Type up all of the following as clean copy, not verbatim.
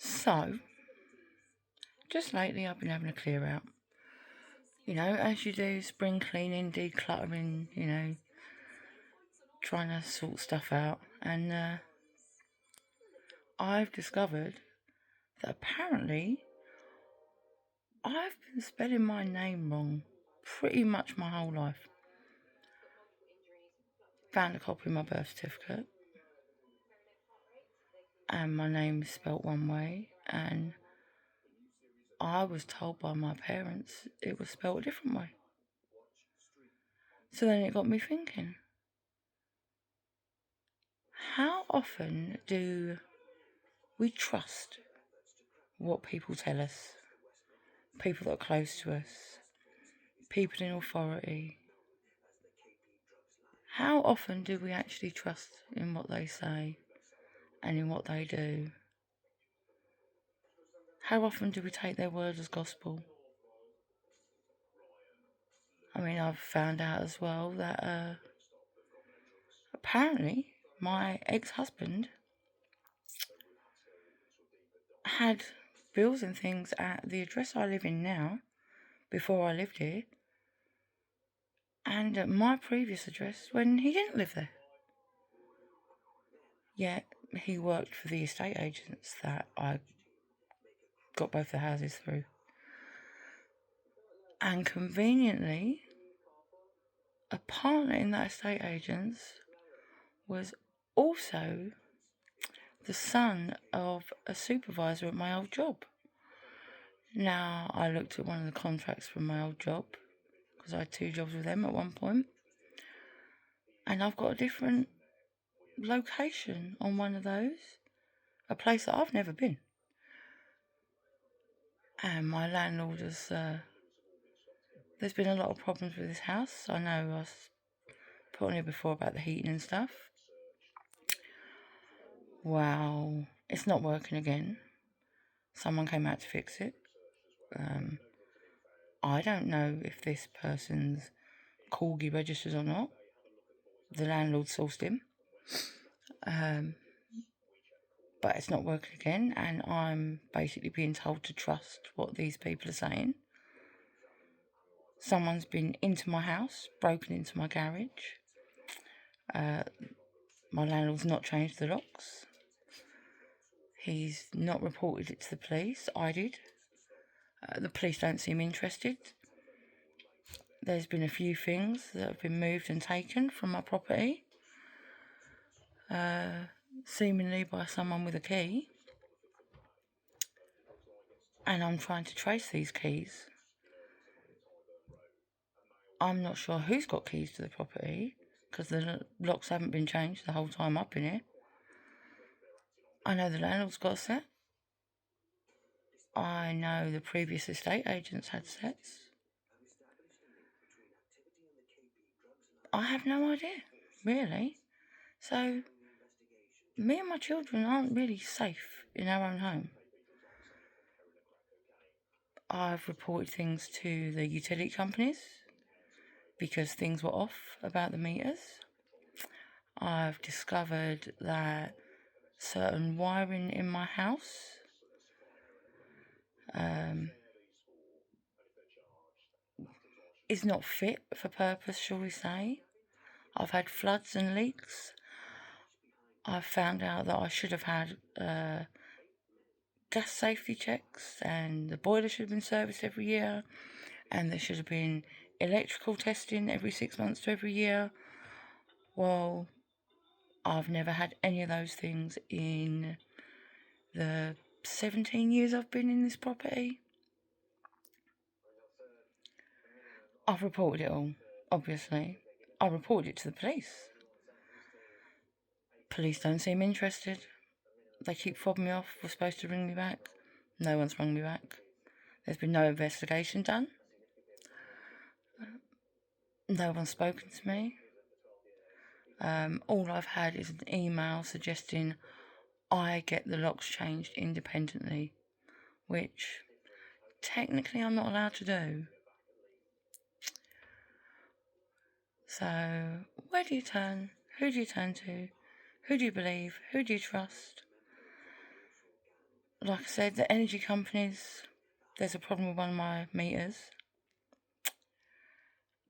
So, just lately I've been having a clear out. As you do, spring cleaning, decluttering, trying to sort stuff out. And I've discovered that apparently I've been spelling my name wrong pretty much my whole life. Found a copy of my birth certificate, and my name is spelt one way, and I was told by my parents it was spelt a different way. So then it got me thinking, how often do we trust what people tell us? People that are close to us, people in authority. How often do we actually trust in what they say and in what they do? How often do we take their word as gospel? I've found out as well that apparently my ex-husband had bills and things at the address I live in now, before I lived here, and at my previous address when he didn't live there. Yet he worked for the estate agents that I got both the houses through. And conveniently, a partner in that estate agents was also the son of a supervisor at my old job. Now, I looked at one of the contracts from my old job, because I had 2 jobs with them at one point, and I've got a different location on one of those, a place that I've never been. And my landlord has, there's been a lot of problems with this house. I know I was put on here before about the heating and stuff. Wow, it's not working again. Someone came out to fix it. I don't know if this person's corgi registers or not. The landlord sourced him. But it's not working again, and I'm basically being told to trust what these people are saying. Someone's been into my house, broken into my garage. My landlord's not changed the locks. He's not reported it to the police. I did. The police don't seem interested. There's been a few things that have been moved and taken from my property, seemingly by someone with a key. And I'm trying to trace these keys. I'm not sure who's got keys to the property, because the locks haven't been changed the whole time I've been here. I know the landlord's got a set. I know the previous estate agents had sets. I have no idea, really. So, me and my children aren't really safe in our own home. I've reported things to the utility companies because things were off about the meters. I've discovered that certain wiring in my house is not fit for purpose, shall we say. I've had floods and leaks. I've found out that I should have had gas safety checks, and the boiler should have been serviced every year, and there should have been electrical testing every 6 months to every year. Well, I've never had any of those things in the 17 years I've been in this property. I've reported it all, obviously. I reported it to the police. Police don't seem interested. They keep fobbing me off. We're supposed to ring me back. No one's rung me back. There's been no investigation done. No one's spoken to me. All I've had is an email suggesting I get the locks changed independently, which technically I'm not allowed to do. So, where do you turn? Who do you turn to? Who do you believe? Who do you trust? like I said, the energy companies, there's a problem with one of my meters.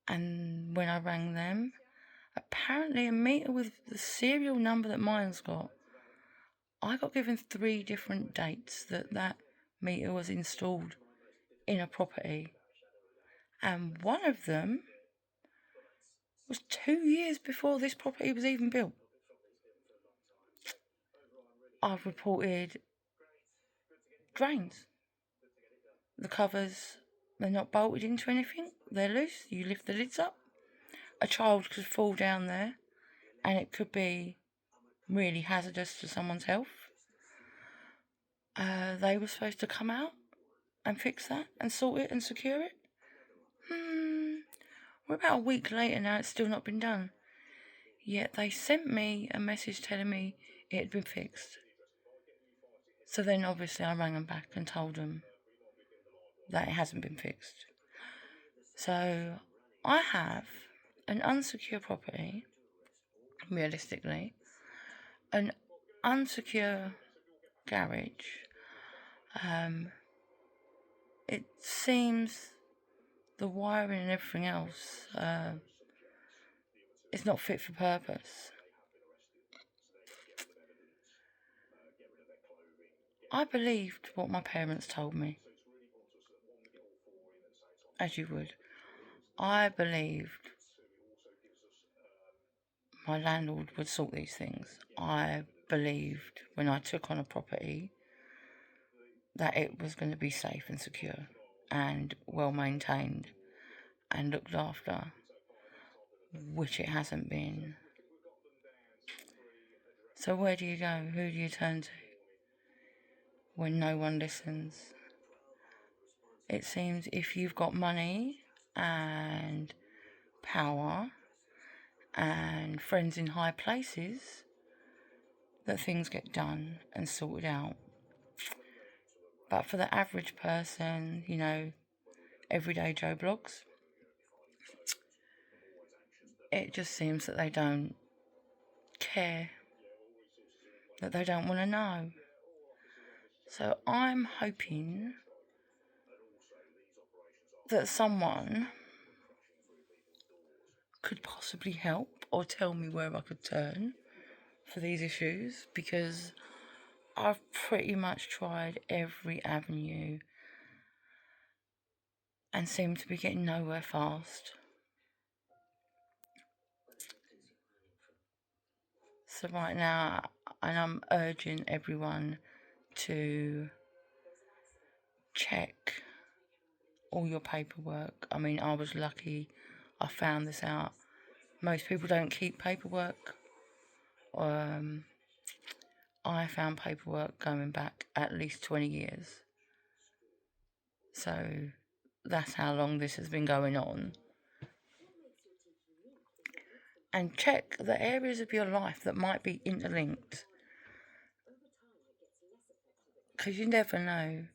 And when I rang them, apparently a meter with the serial number that mine's got, I got given 3 different dates that meter was installed in a property. And one of them was 2 years before this property was even built. I've reported drains. The covers, they're not bolted into anything. They're loose. You lift the lids up. A child could fall down there and it could be really hazardous to someone's health. They were supposed to come out and fix that and sort it and secure it. We're about a week later now, it's still not been done. Yet they sent me a message telling me it had been fixed. So then obviously I rang them back and told them that it hasn't been fixed. So I have an unsecure property, realistically, an unsecure garage. It seems the wiring and everything else is not fit for purpose. I believed what my parents told me, as you would. I believed my landlord would sort these things. I believed when I took on a property that it was going to be safe and secure and well maintained and looked after, which it hasn't been. So where do you go? Who do you turn to when no one listens? It seems if you've got money and power and friends in high places, that things get done and sorted out. But for the average person, everyday Joe Blogs, it just seems that they don't care, that they don't want to know. So I'm hoping that someone could possibly help or tell me where I could turn for these issues, because I've pretty much tried every avenue and seem to be getting nowhere fast. So right now, and I'm urging everyone to check all your paperwork. I mean, I was lucky I found this out. Most people don't keep paperwork. I found paperwork going back at least 20 years. So that's how long this has been going on. And check the areas of your life that might be interlinked, because you never know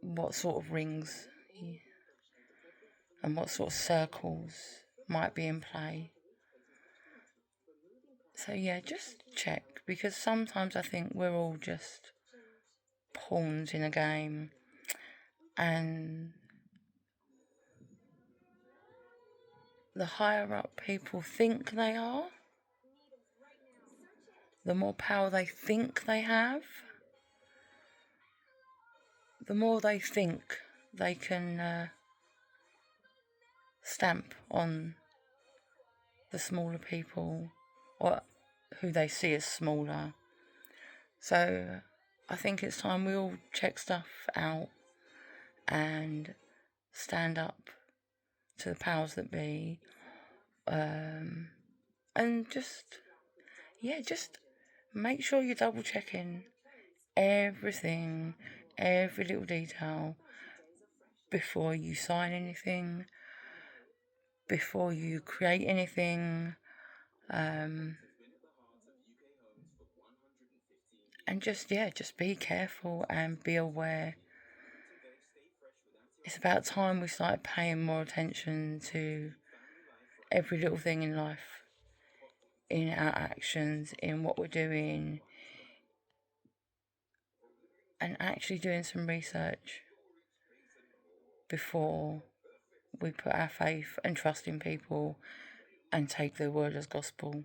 what sort of rings and what sort of circles might be in play. So yeah, just check, because sometimes I think we're all just pawns in a game, and the higher up people think they are, the more power they think they have, the more they think they can stamp on the smaller people, or who they see as smaller. So I think it's time we all check stuff out and stand up to the powers that be, and just make sure you're double checking everything, every little detail before you sign anything, before you create anything, and just be careful and be aware. It's about time we started paying more attention to every little thing in life, in our actions, in what we're doing, and actually doing some research before we put our faith and trust in people and take their word as gospel.